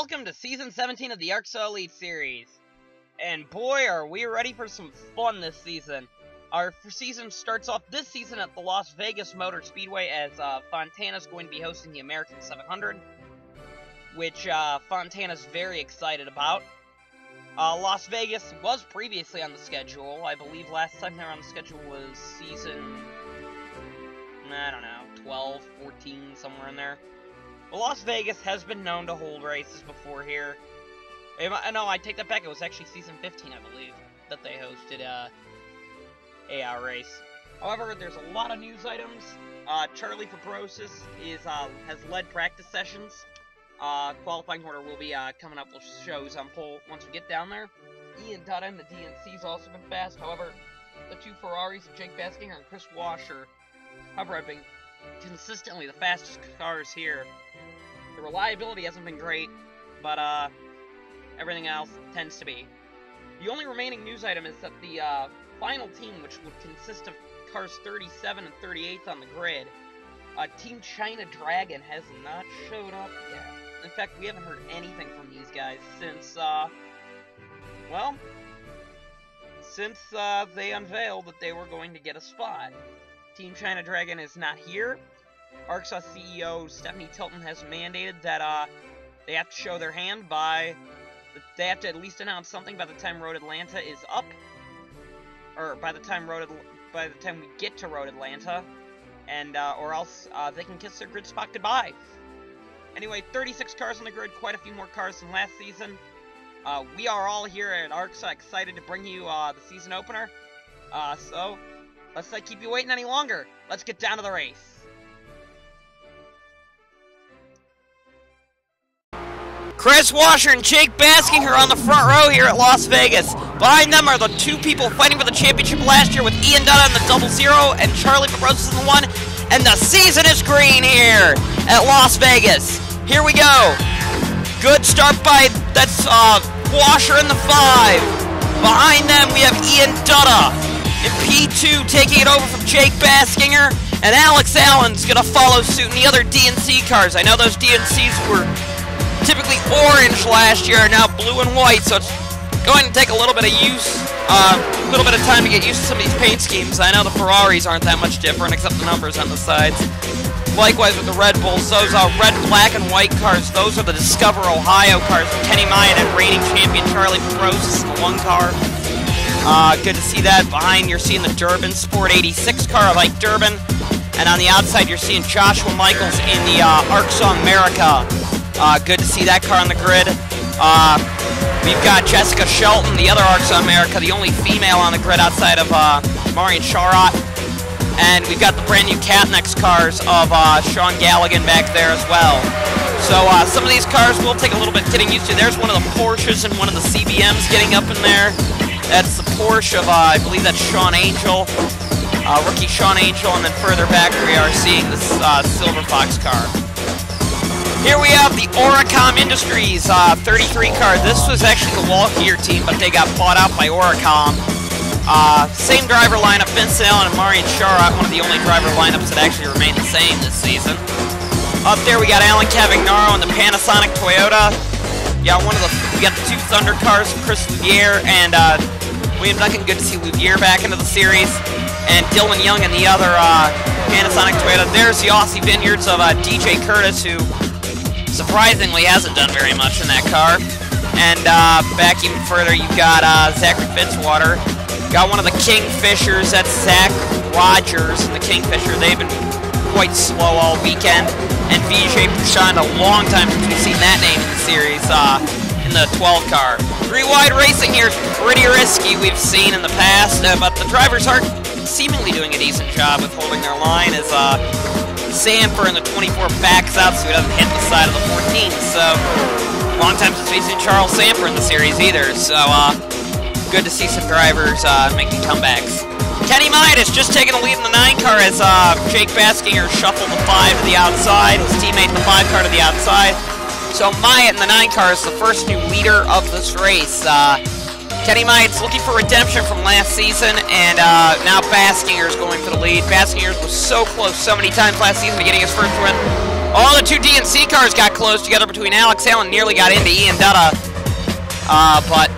welcome to Season 17 of the ARCSOA Elite Series. And boy, are we ready for some fun this season. Our season starts off this season at the Las Vegas Motor Speedway as Fontana's going to be hosting the American 700, which Fontana's very excited about. Las Vegas was previously on the schedule. I believe last time they were on the schedule was season, I don't know, 12, 14, somewhere in there. Well, Las Vegas has been known to hold races before here. No, I take that back. It was actually season 15, I believe, that they hosted AR race. However, there's a lot of news items. Charlie Fabrosis has led practice sessions. Qualifying order will be coming up. We'll show some pole once we get down there. Ian Dutta and the DNC's also been fast. However, the two Ferraris of Jake Baskinger and Chris Washer have been consistently the fastest cars here. The reliability hasn't been great, but everything else tends to be. The only remaining news item is that the final team, which would consist of cars 37 and 38 on the grid, Team China Dragon has not showed up yet. In fact, we haven't heard anything from these guys since, since they unveiled that they were going to get a spot. Team China Dragon is not here. ARCSOA CEO Stephanie Tilton has mandated that they have to show their hand by... They have to at least announce something by the time Road Atlanta is up. Or by the time we get to Road Atlanta. And, or else they can kiss their grid spot goodbye. Anyway, 36 cars on the grid, quite a few more cars than last season. We are all here at ARCSOA excited to bring you the season opener. So, let's not keep you waiting any longer. Let's get down to the race. Chris Washer and Jake Baskinger are on the front row here at Las Vegas. Behind them are the two people fighting for the championship last year with Ian Dutta in the 00 and Charlie Fabrosis in the 1. And the season is green here at Las Vegas. Here we go. Good start by, that's Washer in the 5. Behind them we have Ian Dutta in P2 taking it over from Jake Baskinger. And Alex Allen's going to follow suit in the other DNC cars. I know those DNCs were typically orange last year, now blue and white, so it's going to take a little bit of time to get used to some of these paint schemes. I know the Ferraris aren't that much different, except the numbers on the sides. Likewise with the Red Bulls, those are red, black, and white cars. Those are the Discover Ohio cars. Kenny Myatt and reigning champion Charlie Fabrosis in the 1 car. Good to see that. Behind, you're seeing the Durbin Sport 86 car. I like Durbin. And on the outside, you're seeing Joshua Michaels in the ARCSOA America. Good to see that car on the grid. We've got Jessica Shelton, the other ARCSOA America, the only female on the grid outside of Marian Charot. And we've got the brand new Catnex cars of Sean Galligan back there as well. So some of these cars will take a little bit getting used to. There's one of the Porsches and one of the CBMs getting up in there. That's the Porsche of, I believe that's Sean Angel, rookie Sean Angel, and then further back we are seeing this Silver Fox car. Here we have the Oricom Industries 33 car. This was actually the Walkier team, but they got bought out by Oricom. Same driver lineup, Vincent Allen and Marian Charot, one of the only driver lineups that actually remained the same this season. Up there we got Alan Cavagnaro and the Panasonic Toyota. We got the two Thunder cars, Chris Louvier and William Duncan. Good to see Louvier back into the series. And Dylan Young in the other Panasonic Toyota. There's the Aussie Vineyards of DJ Curtis, who surprisingly hasn't done very much in that car. And back even further, you've got Zachary Fitzwater. Got one of the Kingfishers, that's Zach Rogers and the Kingfisher. They've been quite slow all weekend. And Vijay Prashant, a long time since we've seen that name in the series, in the 12 car. 3-wide racing here is pretty risky, we've seen in the past, but the drivers are seemingly doing a decent job with holding their line as Sanford in the 24 backs out so he doesn't hit the side of the 14. So, long time since we've seen Charles Sanford in the series either. So, good to see some drivers making comebacks. Kenny Myatt is just taking the lead in the 9 car as Jake Baskinger shuffled the 5 to the outside. His teammate in the 5 car to the outside. So, Myatt in the 9 car is the first new leader of this race. Kenny Myatt's looking for redemption from last season, and now Baskinger's going for the lead. Baskinger was so close so many times last season to getting his first win. Oh, the two DNC cars got close together between Alex Allen, nearly got into Ian Dutta. But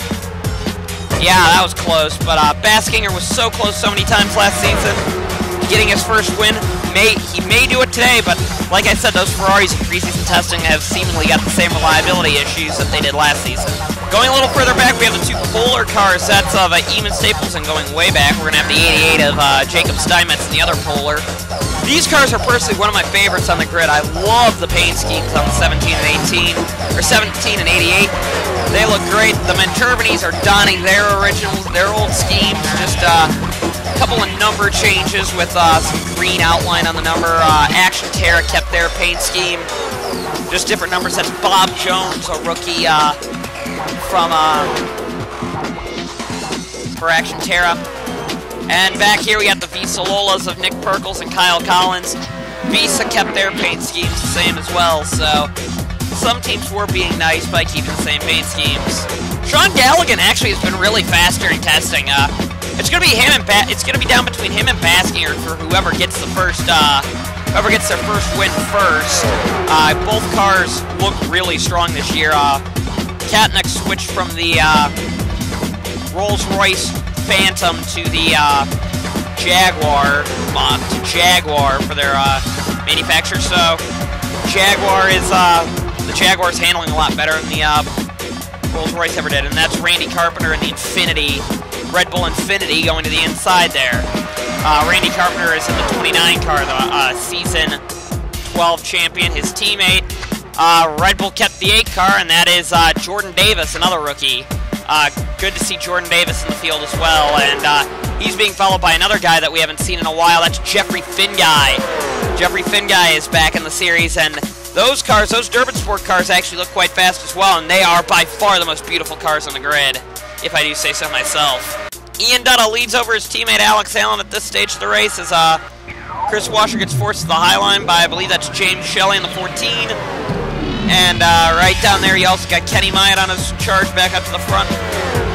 yeah, that was close. But Baskinger was so close so many times last season, getting his first win. He may do it today, but like I said, those Ferraris in preseason testing have seemingly got the same reliability issues that they did last season. Going a little further back, we have the two Polar car sets of Eamon Stapleton going way back. We're going to have the 88 of Jacob Steinmetz and the other Polar. These cars are personally one of my favorites on the grid. I love the paint schemes on the 17 and 18, or 17 and 88. They look great. The Menturbinis are donning their originals, their old schemes, just a couple of number changes with some green outline on the number. Action Terra kept their paint scheme, just different numbers. That's Bob Jones, a rookie for Action Terra. And back here we got the Visa Lolas of Nick Perkles and Kyle Collins. Visa kept their paint schemes the same as well, so some teams were being nice by keeping the same paint schemes. Sean Galligan actually has been really fast during testing. It's gonna be him and it's gonna be down between him and Baskinger for whoever gets the first, whoever gets their first win first. Both cars look really strong this year. Katnick switched from the Rolls-Royce Phantom to the Jaguar for their manufacturer. So Jaguar is the Jaguar's handling a lot better than the Rolls-Royce ever did, and that's Randy Carpenter in the Infinity, Red Bull Infinity, going to the inside there. Randy Carpenter is in the 29 car, the season 12 champion. His teammate, Red Bull, kept the 8 car, and that is Jordan Davis, another rookie. Good to see Jordan Davis in the field as well, and he's being followed by another guy that we haven't seen in a while. That's Jeffrey Finguy. Jeffrey Finguy is back in the series, and those cars, those Durban Sport cars, actually look quite fast as well, and they are by far the most beautiful cars on the grid, if I do say so myself. Ian Dutta leads over his teammate Alex Allen at this stage of the race as Chris Washer gets forced to the high line by, I believe that's James Shelley in the 14. And right down there, you also got Kenny Myatt on his charge back up to the front.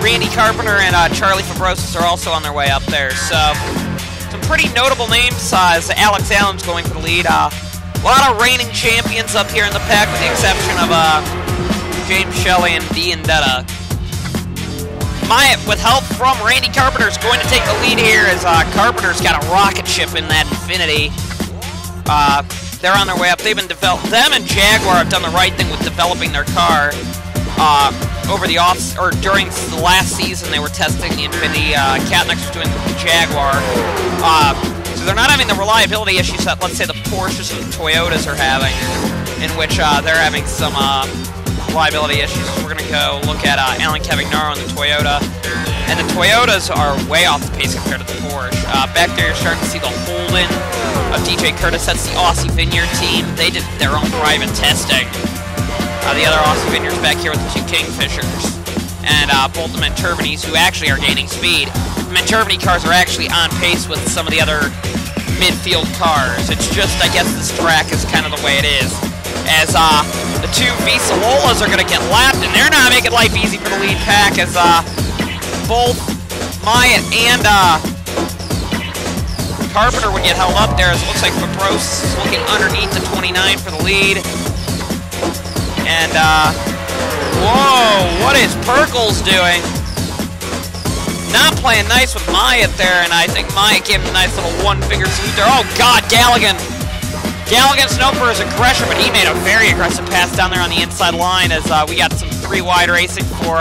Randy Carpenter and Charlie Fabrosis are also on their way up there. So, some pretty notable names as Alex Allen's going for the lead. A lot of reigning champions up here in the pack, with the exception of James Shelley and Ian Dutta. Myatt, with help from Randy Carpenter, is going to take the lead here as Carpenter's got a rocket ship in that Infinity. They're on their way up. They've been them and Jaguar have done the right thing with developing their car. Over the during the last season, they were testing the Infinity. Katnick was doing the Jaguar. So they're not having the reliability issues that, let's say, the Porsches and Toyotas are having, in which they're having some reliability issues. We're going to go look at Alan Cavagnaro and the Toyota. And the Toyotas are way off the pace compared to the Porsche. Back there, you're starting to see the Holden of DJ Curtis. That's the Aussie Vineyard team. They did their own private testing. The other Aussie Vineyards back here with the two Kingfishers. And both the Menturbinis, who actually are gaining speed. The Menturbini cars are actually on pace with some of the other midfield cars. It's just, I guess, this track is kind of the way it is. As the two Visa Lolas are going to get lapped, and they're not making life easy for the lead pack, as both Myatt and Carpenter would get held up there, as it looks like Fabros is looking underneath the 29 for the lead. And, whoa, what is Perkles doing? Not playing nice with Myatt there, and I think Myatt gave him a nice little one-finger salute there. Oh, God, Galligan. Galligan's known for his aggression, but he made a very aggressive pass down there on the inside line as we got some three-wide racing for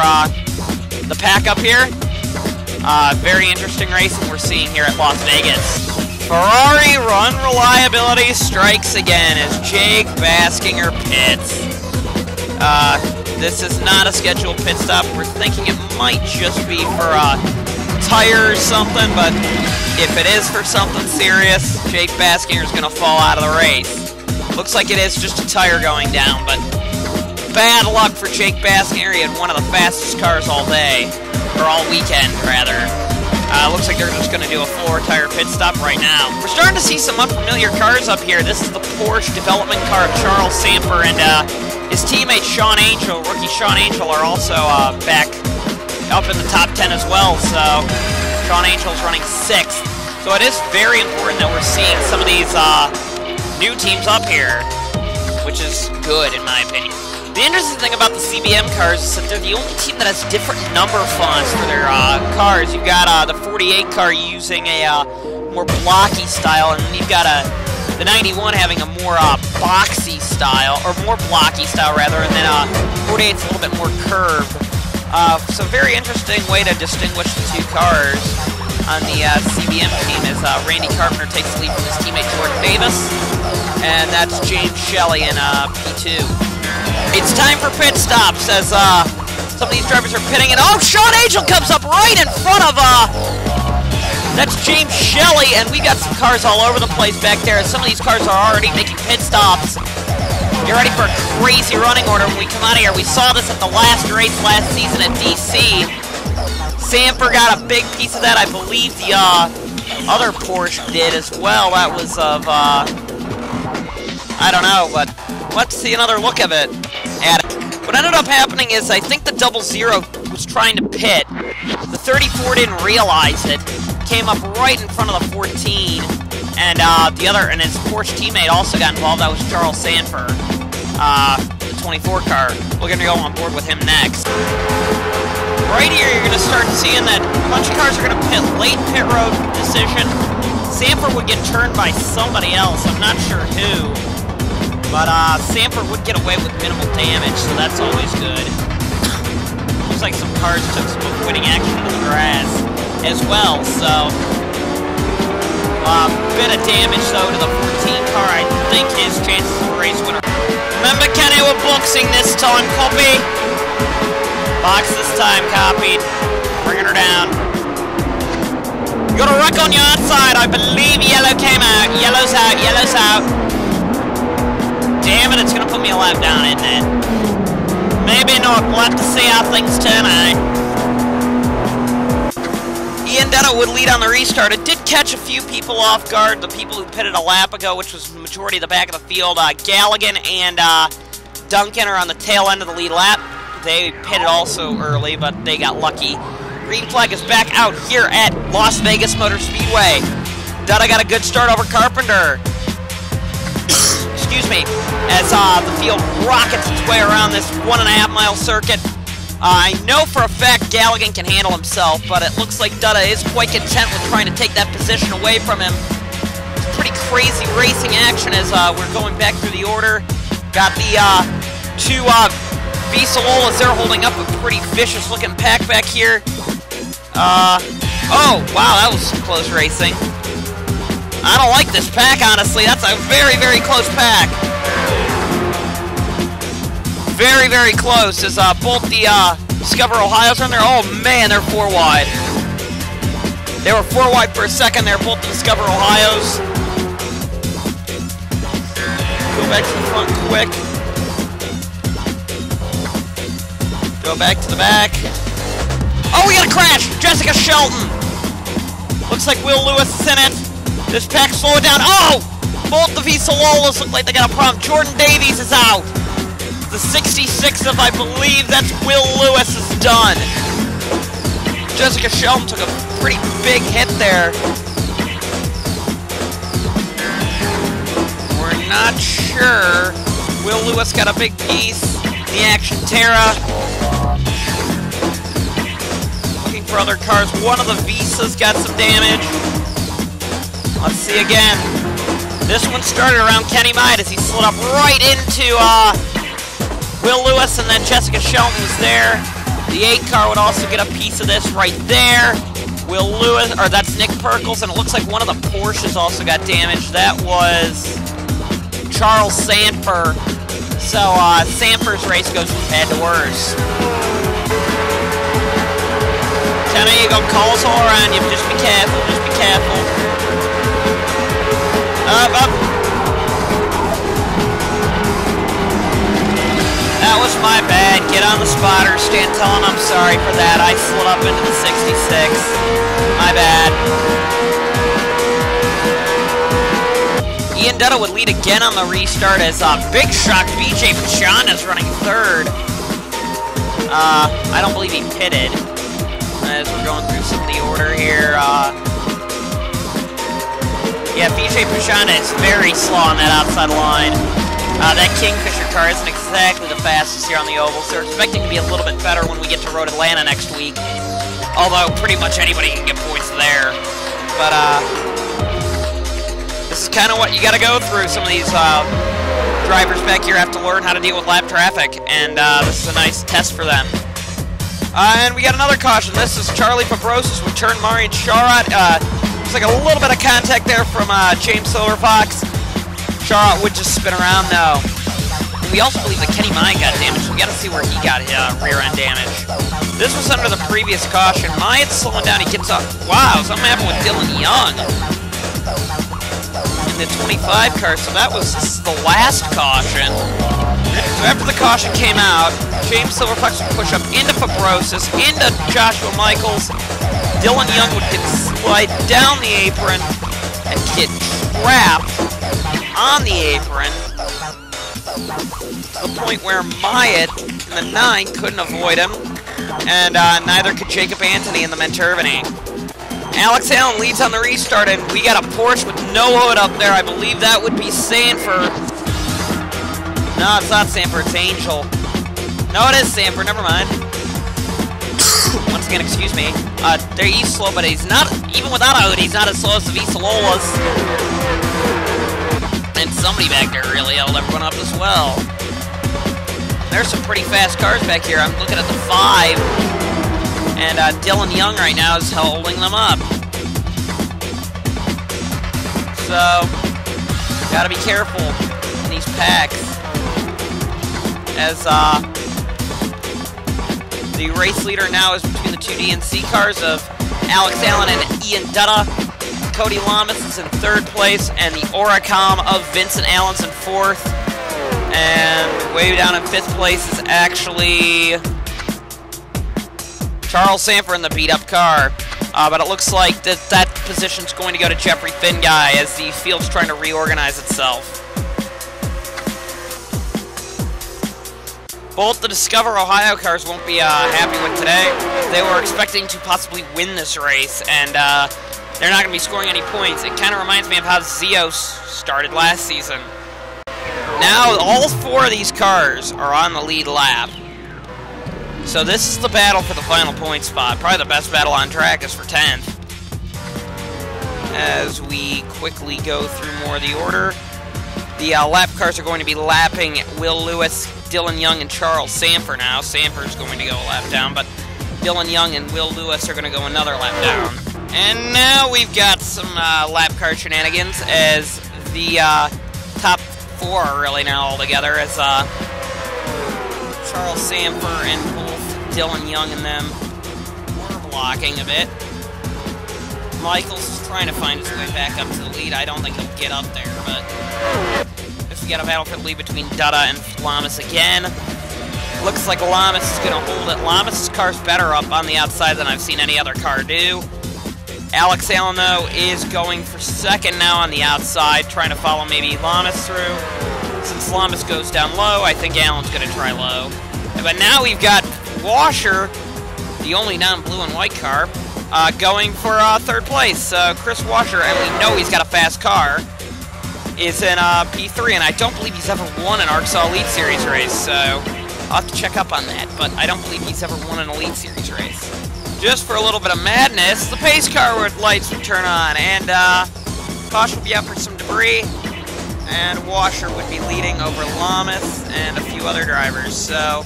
the pack up here. Very interesting racing we're seeing here at Las Vegas. Ferrari run reliability strikes again as Jake Baskinger pits. This is not a scheduled pit stop. We're thinking it might just be for a tire or something, but if it is for something serious, Jake Baskinger is going to fall out of the race. Looks like it is just a tire going down, but bad luck for Jake Baskinger. He had one of the fastest cars all day, or all weekend, rather. Looks like they're just going to do a floor tire pit stop right now. We're starting to see some unfamiliar cars up here. This is the Porsche development car of Charles Samper, and his teammate Sean Angel, rookie Sean Angel, are also back up in the top 10 as well. So Sean Angel's running 6th. So it is very important that we're seeing some of these new teams up here. which is good in my opinion. The interesting thing about the CBM cars is that they're the only team that has different number fonts for their cars. You've got the 48 car using a more blocky style, and you've got the 91 having a more boxy style, or more blocky style rather, and then 48's a little bit more curved. So very interesting way to distinguish the two cars on the CBM team as Randy Carpenter takes the lead from his teammate Jordan Davis, and that's James Shelley in P2. It's time for pit stops as some of these drivers are pitting, and oh, Sean Angel comes up right in front of that's James Shelley, and we got some cars all over the place back there. Some of these cars are already making pit stops. Get ready for a crazy running order when we come out of here. We saw this at the last race last season at DC. Sanford got a big piece of that. I believe the other Porsche did as well. That was of, I don't know, but let's see another look of it. What ended up happening is I think the 00 was trying to pit. The 34 didn't realize it. Came up right in front of the 14, and the other, and his Porsche teammate also got involved. That was Charles Sanford, the 24 car. We're gonna go on board with him next. Right here, you're gonna start seeing that a bunch of cars are gonna pit late pit road decision. Sanford would get turned by somebody else. I'm not sure who, but Sanford would get away with minimal damage, so that's always good. Looks like some cars took some avoiding action into the grass as well, so bit of damage though to the 14 car. I think his chances of a race winner. Remember, Kenny, we're boxing this time, copy. Box this time, copied. Bringing her down. You got a wreck on your outside. I believe yellow came out. Yellow's out. Yellow's out. Damn it! It's gonna put me a lap down, isn't it? Maybe not. We'll have to see how things turn out. Ian Deno would lead on the restart. It did catch a few people off guard, the people who pitted a lap ago, which was the majority of the back of the field. Galligan and Duncan are on the tail end of the lead lap. They pitted also early, but they got lucky. Green flag is back out here at Las Vegas Motor Speedway. Deno got a good start over Carpenter. Excuse me, as the field rockets its way around this 1.5 mile circuit. I know for a fact Galligan can handle himself, but it looks like Dutta is quite content with trying to take that position away from him. It's pretty crazy racing action as we're going back through the order. Got the two V-Sololas, they're holding up a pretty vicious looking pack back here. Oh, wow, that was some close racing. I don't like this pack, honestly. That's a very, very close pack. Very, very close as both the Discover Ohio's are in there. Oh man, they're 4 wide. They were 4 wide for a second. They're both the Discover Ohio's. Go back to the front quick. Go back to the back. Oh, we got a crash! Jessica Shelton! Looks like Will Lewis is in it. This pack, slow it down. Oh! Both the V-Sololas look like they got a problem. Jordan Davies is out. The 66 of, I believe, that's Will Lewis is done. Jessica Shelton took a pretty big hit there. We're not sure. Will Lewis got a big piece. The Action Terra. Looking for other cars. One of the Visas got some damage. Let's see again. This one started around Kenny Might as he slid up right into Will Lewis, and then Jessica Shelton was there. The 8 car would also get a piece of this right there. Will Lewis, or that's Nick Perkles, and it looks like one of the Porsches also got damaged. That was Charles Sanford. So Sanford's race goes from bad to worse. Kenny, you gonna call us all around you. Just be careful. Just be careful. Up. That was my bad. Get on the spotter. Stand tell him I'm sorry for that. I slid up into the 66. My bad. Ian Dutta would lead again on the restart as Big Shock BJ Pachon is running 3rd. I don't believe he pitted. As we're going through some of the order here. Yeah, BJ Pachon is very slow on that outside line. That Kingfisher car isn't exactly the fastest here on the ovals. They're expecting to be a little bit better when we get to Road Atlanta next week. Although pretty much anybody can get points there. But this is kind of what you got to go through. Some of these drivers back here have to learn how to deal with lap traffic, and this is a nice test for them. And we got another caution. This is Charlie Pabrosis with turn Marian Charrot. Looks like a little bit of contact there from James Silverfox. Charrot would just spin around though. And we also believe that Kenny Mine got damaged. We got to see where he got rear end damage. This was under the previous caution. Maya's slowing down. He gets up. Wow, something happened with Dylan Young in the 25 car. So that was the last caution. So after the caution came out, James Silverfox would push up into Fabrosis, into Joshua Michaels. Dylan Young would slide down the apron and get trapped on the apron to the point where Myatt in the 9 couldn't avoid him, and neither could Jacob Anthony in the Mentervini. Alex Allen leads on the restart, and we got a Porsche with no hood up there. I believe that would be Sanford. No, it's not Sanford, it's Angel. No, it is Sanford, never mind. Once again, excuse me. He's slow, but he's not, even without a hood, he's not as slow as the Visalola's. And somebody back there really held everyone up as well. There's some pretty fast cars back here. I'm looking at the 5. And Dylan Young right now is holding them up. So, gotta be careful in these packs. As the race leader now is between the 2 DNC cars of Alex Allen and Ian Dutta. Cody Lamas is in 3rd place, and the Oricom of Vincent Allen's in 4th. And way down in 5th place is actually Charles Sanford in the beat-up car. But it looks like that position's going to go to Jeffrey Finguy as the field's trying to reorganize itself. Both the Discover Ohio cars won't be happy with today. They were expecting to possibly win this race, and they're not going to be scoring any points. It kind of reminds me of how Zeos started last season. Now, all 4 of these cars are on the lead lap. So this is the battle for the final point spot. Probably the best battle on track is for 10th. As we quickly go through more of the order. The lap cars are going to be lapping Will Lewis, Dylan Young, and Charles Sanford now. Sanford's going to go a lap down, but Dylan Young and Will Lewis are going to go another lap down. And now we've got some lap car shenanigans as the top 4 are really now all together as Charles Sanford and both Dylan Young and them were blocking a bit. Michaels is trying to find his way back up to the lead. I don't think he'll get up there, but if we get a battle for the lead between Dutta and Lamas again. Looks like Lamas is going to hold it. Lamas' car's better up on the outside than I've seen any other car do. Alex Allen, though, is going for 2nd now on the outside, trying to follow maybe Lamas through. Since Lamas goes down low, I think Allen's going to try low. But now we've got Washer, the only non-blue and white car, going for 3rd place. Chris Washer, and we know he's got a fast car, is in P3, and I don't believe he's ever won an ARCSOA Elite Series race, so I'll have to check up on that, but I don't believe he's ever won an Elite Series race. Just for a little bit of madness, the pace car with lights would turn on, and caution would be out for some debris, and Washer would be leading over Lamas and a few other drivers, so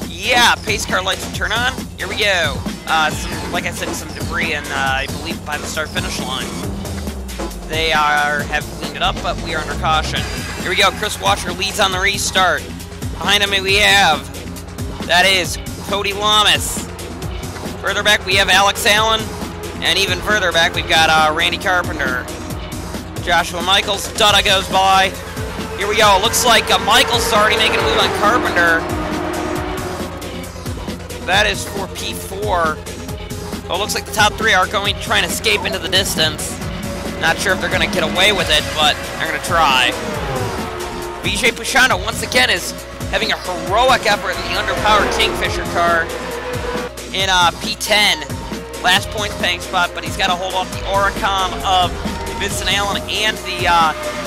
yeah, pace car lights would turn on. Here we go. Like I said, some debris, and I believe by the start-finish line. They have cleaned it up, but we are under caution. Here we go. Chris Washer leads on the restart. Behind him we have, that is Cody Lamas. Further back we have Alex Allen, and even further back we've got Randy Carpenter. Joshua Michaels, Dutta goes by. Here we go. It looks like Michaels already making a move on Carpenter. That is for P4. Well, it looks like the top 3 are trying to escape into the distance. Not sure if they're going to get away with it, but they're going to try. Vijay Pushano, once again, is having a heroic effort in the underpowered Kingfisher car in P10. Last points paying spot, but he's got to hold off the Oricom of Vincent Allen and the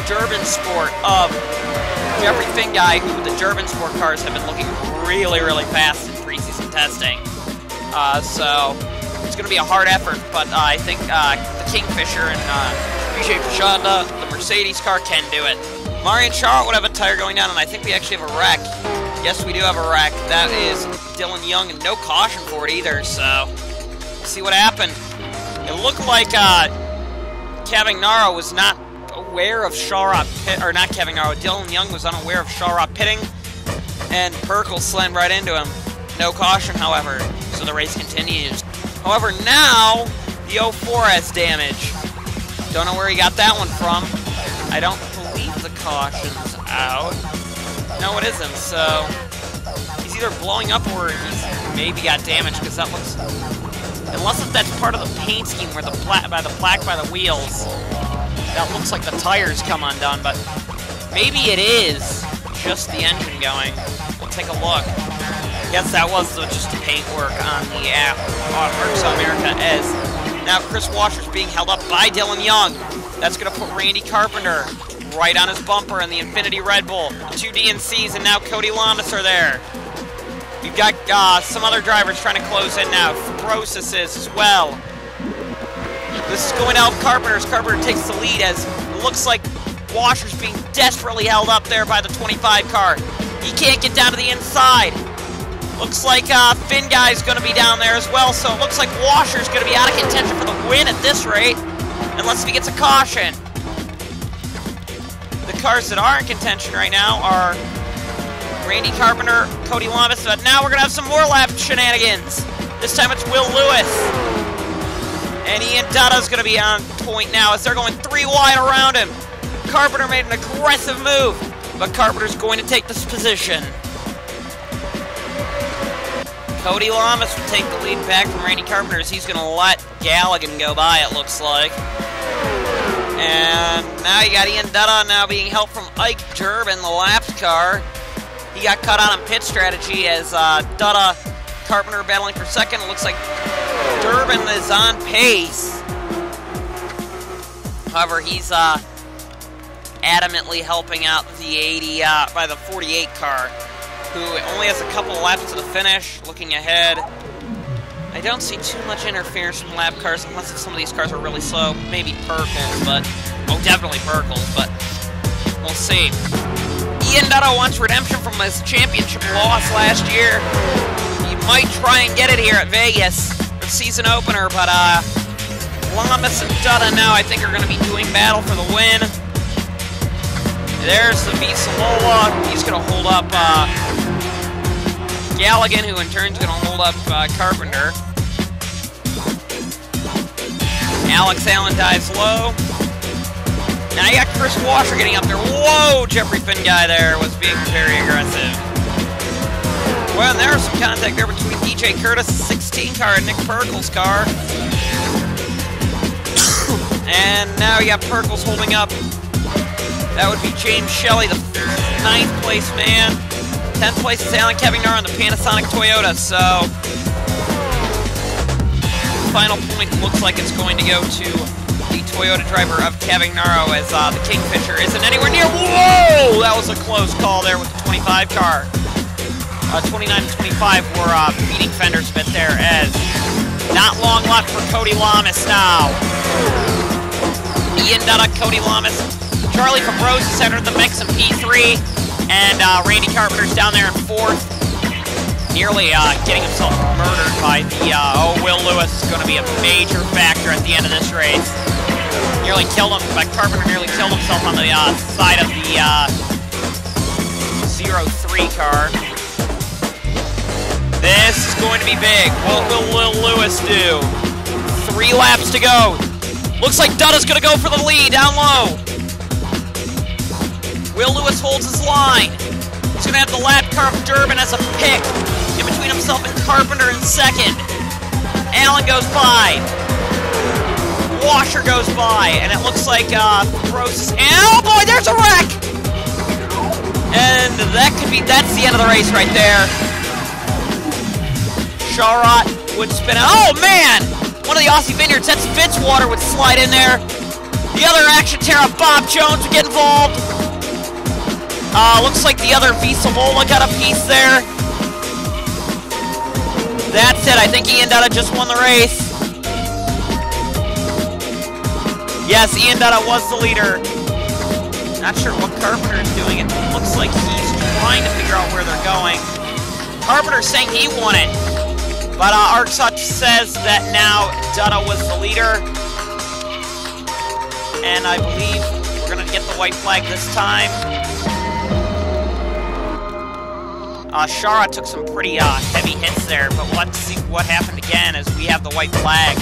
Durban Sport of Jeffrey Finn guy, who the Durbin Sport cars have been looking really, really fast in preseason testing. So it's going to be a hard effort, but I think the Kingfisher and Vijay Prashanda, the Mercedes car, can do it. Marian Charlotte would have a tire going down, and I think we actually have a wreck. Yes, we do have a wreck. That is Dylan Young, and no caution for it either, so we'll see what happened. It looked like Cavagnaro was not aware of Shawrot pit, or not Cavagnaro, Dylan Young was unaware of Shawrot pitting, and Perkle slammed right into him. No caution, however, so the race continues. However, now the 04 has damage. Don't know where he got that one from. I don't believe the caution's out. No, it isn't, so he's either blowing up or he's maybe got damage, because that looks... Unless if that's part of the paint scheme where the plaque by the wheels, that looks like the tires come undone, but maybe it is just the engine going. We'll take a look. Yes, that was just the paint work on the ARCSOA America as now Chris Washer's being held up by Dylan Young. That's going to put Randy Carpenter right on his bumper in the Infinity Red Bull. 2 DNCs, and now Cody Lamas are there. You've got some other drivers trying to close in now. Fabrosis is as well. This is going to help Carpenter as Carpenter takes the lead as it looks like Washer's being desperately held up there by the 25 car. He can't get down to the inside. Looks like Finn Guy's going to be down there as well, so it looks like Washer's going to be out of contention for the win at this rate, unless he gets a caution. The cars that are in contention right now are Randy Carpenter, Cody Lamas, but now we're going to have some more lap shenanigans. This time it's Will Lewis. And Ian Dutta's going to be on point now as they're going 3 wide around him. Carpenter made an aggressive move, but Carpenter's going to take this position. Cody Lamas will take the lead back from Randy Carpenter as he's going to let Galligan go by, it looks like. And now you got Ian Dutta now being helped from Ike Durbin, the lapped car. He got cut out on pit strategy as Dutta, Carpenter battling for second. It looks like Durbin is on pace. However, he's adamantly helping out the 80 by the 48 car, who only has a couple laps to the finish. Looking ahead, I don't see too much interference from lap cars unless if some of these cars are really slow. Maybe Perkles, but oh, definitely Perkles, but we'll see. Ian Dutta wants redemption from his championship loss last year. He might try and get it here at Vegas for the season opener, but Lamas and Dutta now I think are going to be doing battle for the win. There's the Visalola. He's going to hold up Galligan, who in turn is going to hold up Carpenter. Alex Allen dives low. Now you got Chris Washer getting up there. Whoa, Jeffrey Finn guy there was being very aggressive. Well, and there was some contact there between DJ Curtis' 16 car and Nick Perkle's car. And now you got Perkles holding up. That would be James Shelley, the 9th place man. 10th place is Alan Cavagnaro on the Panasonic Toyota, so the final point looks like it's going to go to the Toyota driver of Cavagnaro as the Kingfisher isn't anywhere near. Whoa! That was a close call there with the 25 car. 29 and 25 were beating fenders a bit there as not long left for Cody Lamas now. Ian Dutta, Cody Lamas, Charlie Fabrosis entered the mix in P3, and Randy Carpenter's down there in 4th. Nearly getting himself murdered by the, Will Lewis is going to be a major factor at the end of this race. Nearly killed him, but Carpenter nearly killed himself on the side of the 03 car. This is going to be big. What will Will Lewis do? 3 laps to go. Looks like Dutta's going to go for the lead down low. Will Lewis holds his line. He's going to have the lap car of Durbin as a pick in between himself and Carpenter in 2nd. Allen goes by. Washer goes by, and it looks like Fabrosis. Oh boy, there's a wreck! And that's the end of the race right there. Shawrot would spin out. Oh man! One of the Aussie Vineyards, that's Fitzwater, would slide in there. The other Action Terra, Bob Jones, would get involved. Looks like the other Visamola got a piece there. That's it. I think Ian Dutta just won the race. Yes, Ian Dutta was the leader. Not sure what Carpenter is doing. It looks like he's trying to figure out where they're going. Carpenter's saying he won it. But ARCSOA says that now Dutta was the leader. And I believe we're going to get the white flag this time. Shara took some pretty heavy hits there, but let's see what happened again as we have the white flag.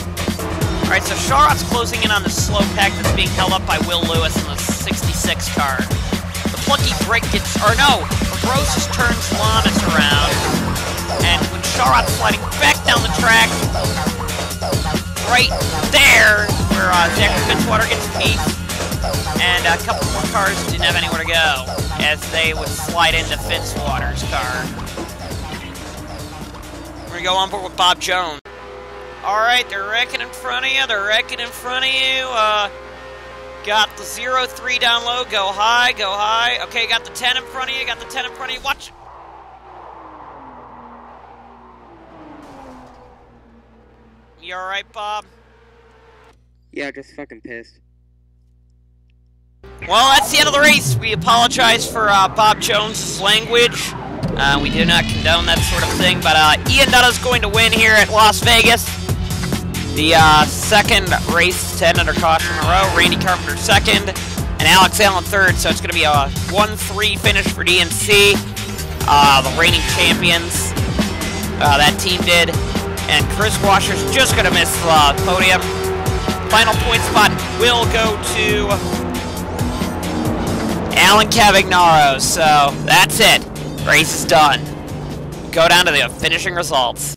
Alright, so Sharot's closing in on the slow pack that's being held up by Will Lewis in the 66 car. The plucky break gets, or no, Roses turns Lamas around, and when Sharot's sliding back down the track, right there, where Zachary Fitzwater gets a piece, and a couple more cars didn't have anywhere to go, as they would slide into Fitzwater's car. We're gonna go on board with Bob Jones. Alright, they're wrecking in front of you, they're wrecking in front of you, got the 0-3 down low, go high, go high. Okay, got the 10 in front of you, got the 10 in front of you, watch. You alright, Bob? Yeah, just fucking pissed. Well, that's the end of the race. We apologize for Bob Jones' language. We do not condone that sort of thing, but Ian Dutta's going to win here at Las Vegas. The second race to end under caution in a row. Randy Carpenter second, and Alex Allen third, so it's going to be a 1-3 finish for DNC. The reigning champions, that team did. And Chris Washer's just going to miss the podium. Final point spot will go to Alan Cavagnaro. So that's it. Race is done. Go down to the finishing results.